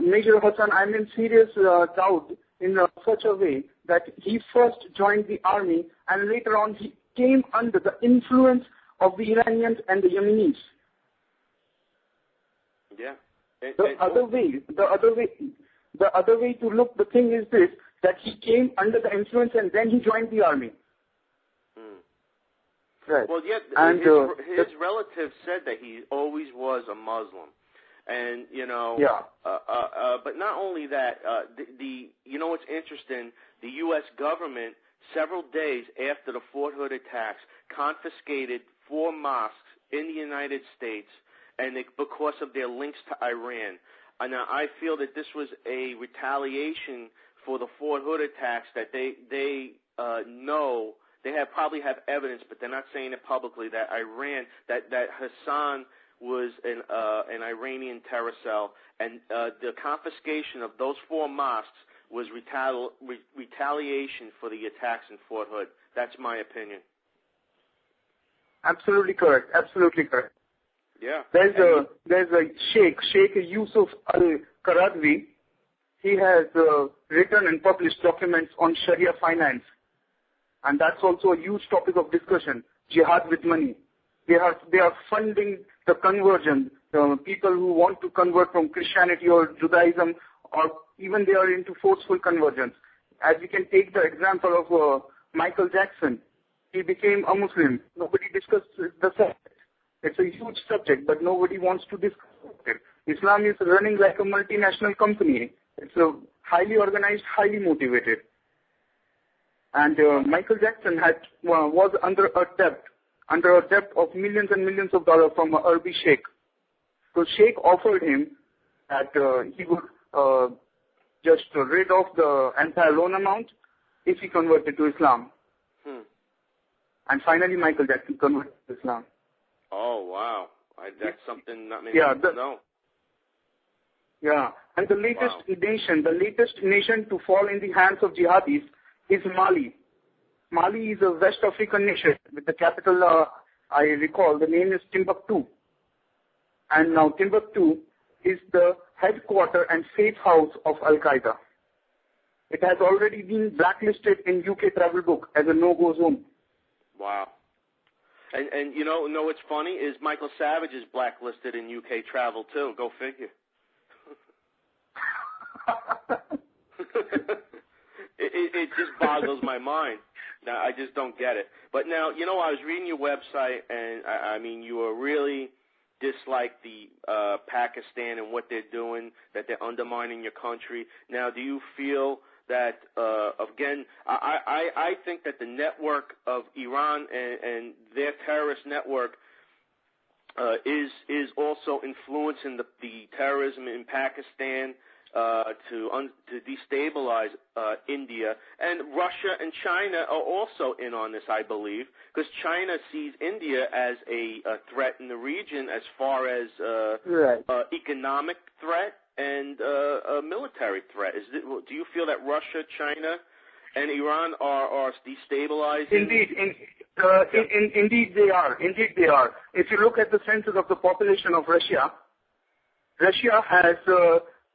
Major Hassan, I'm in serious doubt in such a way that he first joined the army and later on he came under the influence of the Iranians and the Yemenis. Yeah. The other way to look the thing is this, that he came under the influence and then he joined the army. Right. Well, yeah, and his relatives said that he always was a Muslim. And, but not only that, what's interesting, the U.S. government, several days after the Fort Hood attacks, confiscated 4 mosques in the United States because of their links to Iran. Now, I feel that this was a retaliation for the Fort Hood attacks, that they know, they probably have evidence, but they're not saying it publicly, that that Hassan was an Iranian terror cell, and the confiscation of those 4 mosques was retaliation for the attacks in Fort Hood. That's my opinion. Absolutely correct. Absolutely correct. Yeah. There's a Sheikh Yusuf Al-Qaradwi. He has written and published documents on Sharia finance, and that's also a huge topic of discussion. Jihad with money. They are funding the conversion, people who want to convert from Christianity or Judaism, or even they are into forceful conversions. As we can take the example of Michael Jackson. He became a Muslim. Nobody discussed the subject. It's a huge subject, but nobody wants to discuss it. Islam is running like a multinational company. It's a highly organized, highly motivated. And Michael Jackson was under a debt of millions and millions of dollars from an Arabi sheikh. So sheikh offered him that he would just rid of the entire loan amount if he converted to Islam. And finally Michael Jackson converted to Islam. Oh, wow. That's something not many people know. Yeah, and the latest nation to fall in the hands of jihadis is Mali. Mali is a West African nation with the capital, I recall, the name is Timbuktu. And now Timbuktu is the headquarter and safe house of Al-Qaeda. It has already been blacklisted in UK travel book as a no-go zone. Wow. And you know what's funny is Michael Savage is blacklisted in UK travel too. Go figure. It just boggles my mind. Now, I just don't get it. But now, I was reading your website, and I mean, you are really dislike the Pakistan and what they're doing, that they're undermining your country. Now, do you feel that, again, I think that the network of Iran and their terrorist network is also influencing the terrorism in Pakistan to destabilize India. And Russia and China are also in on this, I believe, because China sees India as a threat in the region as far as economic threat and a military threat. Do you feel that Russia, China, and Iran are destabilizing? Indeed they are. Indeed they are. If you look at the census of the population of Russia, Russia has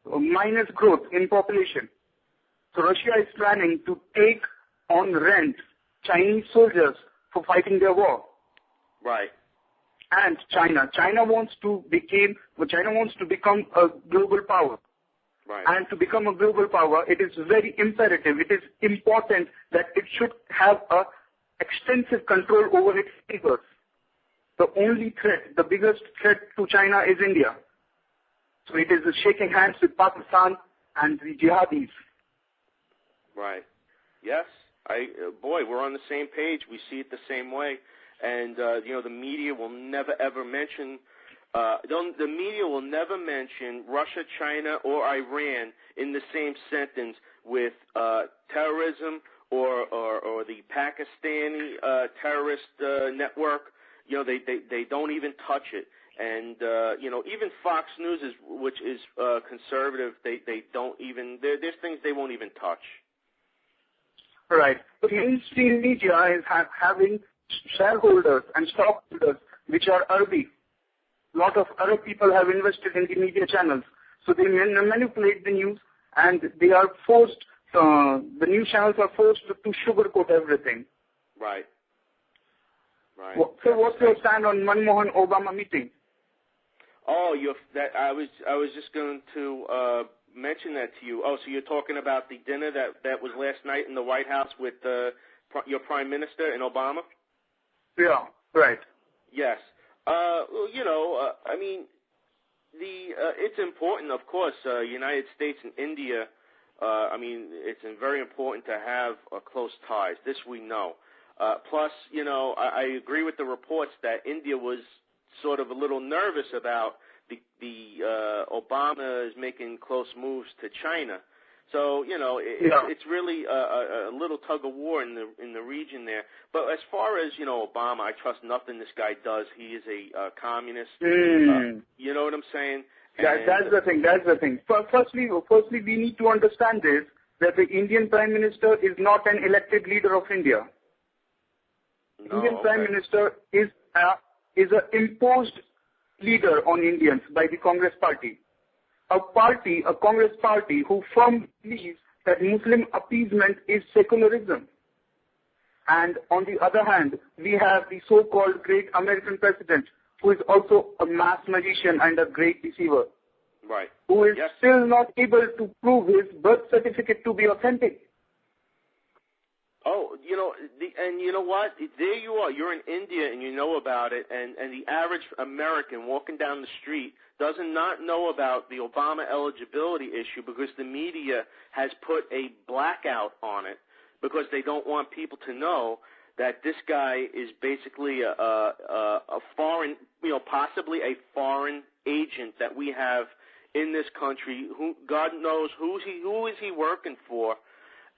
minus growth in population. So Russia is planning to take on rent Chinese soldiers for fighting their war. Right. And China wants to become a global power. Right. And to become a global power, it is very imperative, it is important that it should have a extensive control over its neighbors. The only threat, the biggest threat to China is India. So it is shaking hands with Pakistan and the jihadis. Right. Yes. Boy, we're on the same page. We see it the same way. And the media will never ever mention. The media will never mention Russia, China, or Iran in the same sentence with terrorism or the Pakistani terrorist network. They don't even touch it. And even Fox News, which is conservative, they don't even. There's things they won't even touch. Right. But mainstream media is having shareholders and stockholders which are Arabic. A lot of Arab people have invested in the media channels. So they manipulate the news, and they are forced, the news channels are forced to sugarcoat everything. Right. Right. So what's your stand on Manmohan Obama meeting? Oh, I was just going to mention that to you. Oh, so you're talking about the dinner that was last night in the White House with your Prime Minister and Obama? Yeah, right. Yes. Well, I mean, it's important, of course. United States and India. I mean, it's very important to have close ties. This we know. Plus, I agree with the reports that India was sort of a little nervous about the Obama is making close moves to China. So, it's really a little tug of war in the region there. But as far as, Obama, I trust nothing this guy does. He is a communist. You know what I'm saying? That's the thing. Firstly, we need to understand this, that the Indian Prime Minister is not an elected leader of India. No, Indian Prime Minister is an imposed leader on Indians by the Congress Party. A Congress party who firmly believes that Muslim appeasement is secularism. And on the other hand, we have the so-called great American president, who is also a mass magician and a great deceiver. Right. Who is still not able to prove his birth certificate to be authentic. Oh, and you know what? There you are. You're in India and you know about it, and the average American walking down the street does not know about the Obama eligibility issue because the media has put a blackout on it because they don't want people to know that this guy is basically a foreign, possibly a foreign agent that we have in this country. Who God knows who is he working for?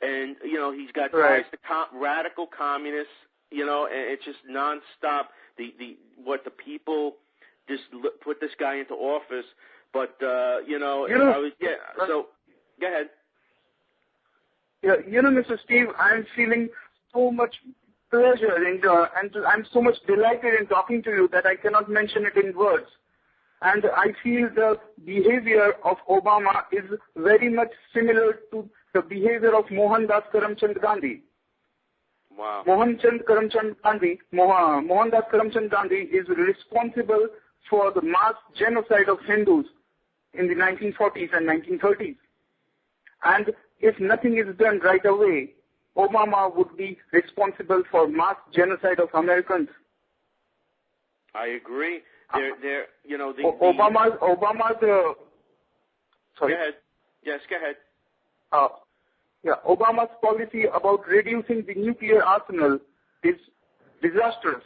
And, he's got ties to radical communists, and it's just nonstop. What the people just put this guy into office. But, so go ahead. Yeah, Mr. Steve, I'm feeling so much pleasure and I'm so much delighted in talking to you that I cannot mention it in words. And I feel the behavior of Obama is very much similar to the behavior of Mohandas Karamchand Gandhi. Wow. Mohandas Karamchand Gandhi is responsible for the mass genocide of Hindus in the 1940s and 1930s. And if nothing is done right away, Obama would be responsible for mass genocide of Americans. I agree. Obama's sorry. Go ahead. Yes, go ahead. Obama's policy about reducing the nuclear arsenal is disastrous.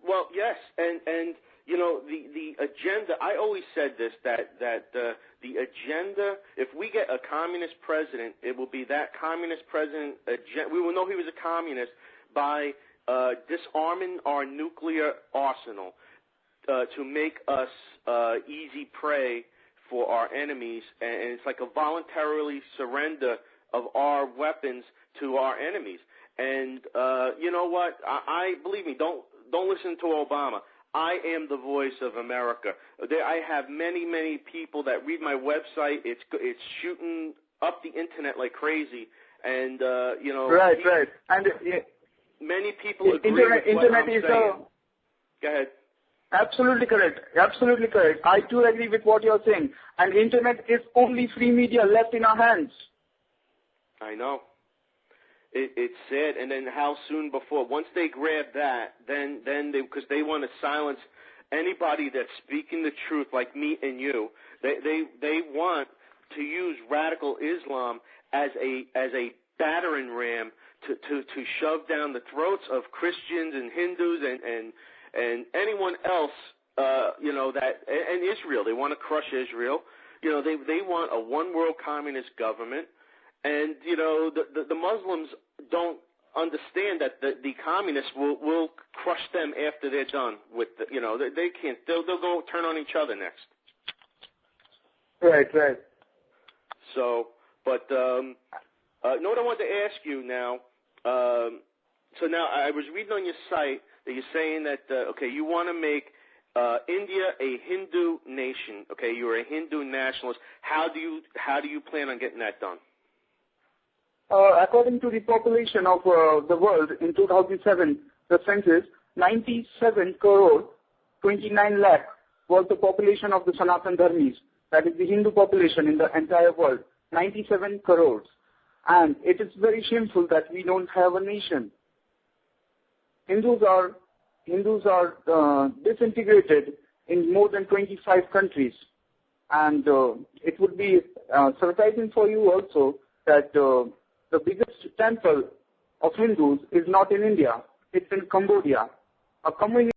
Well, yes, and the agenda. I always said this that the agenda. If we get a communist president, it will be that communist president. We will know he was a communist by disarming our nuclear arsenal to make us easy prey for our enemies, and it's like a voluntarily surrender of our weapons to our enemies. And you know what? I believe me. Don't listen to Obama. I am the voice of America. I have many people that read my website. It's shooting up the internet like crazy, and Right. And many people agree with what I'm saying. Go ahead. Absolutely correct. I too agree with what you're saying. And internet is only free media left in our hands. I know. It's sad. And then how soon before? Once they grab that, then because they want to silence anybody that's speaking the truth, like me and you. They want to use radical Islam as a battering ram to shove down the throats of Christians and Hindus and anyone else, and Israel. They want to crush Israel. They want a one-world communist government. And, the Muslims don't understand that the communists will crush them after they're done with they can't. They'll go turn on each other next. Right. So, but, what I wanted to ask you now, so now I was reading on your site that you're saying that, you want to make India a Hindu nation? Okay, you're a Hindu nationalist. How do you plan on getting that done? According to the population of the world in 2007, the census, 97 crore 29 lakh was the population of the Sanatan Dharmis. That is the Hindu population in the entire world, 97 crores. And it is very shameful that we don't have a nation. Hindus are disintegrated in more than 25 countries. And it would be surprising for you also that the biggest temple of Hindus is not in India. It's in Cambodia. A community